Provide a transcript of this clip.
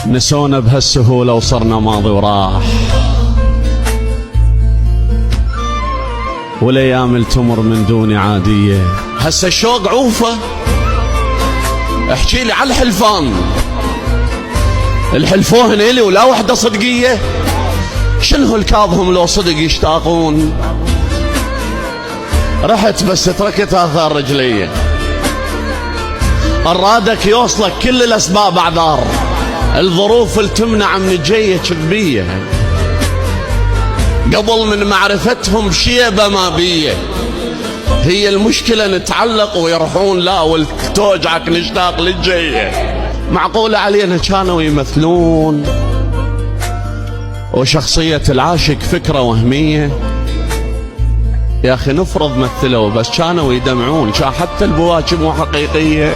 نسونا بهالسهولة وصرنا ماضي وراح، والايام تمر من دوني عادية. هسه الشوق عوفة، احكي لي على الحلفان، الحلفوهن الي ولا وحدة صدقية. شنو الكاظهم لو صدق يشتاقون؟ رحت بس تركت اثار رجلي. ارادك يوصلك كل الاسباب اعذار، الظروف اللي تمنع من الجية كذبية، قبل من معرفتهم شيبة ما بيه. هي المشكلة نتعلق ويرحون، لا والتوجعك نشتاق للجية. معقولة علينا كانوا يمثلون وشخصية العاشق فكرة وهمية؟ يا أخي نفرض مثلوا بس كانوا يدمعون، حتى البواكي مو حقيقية.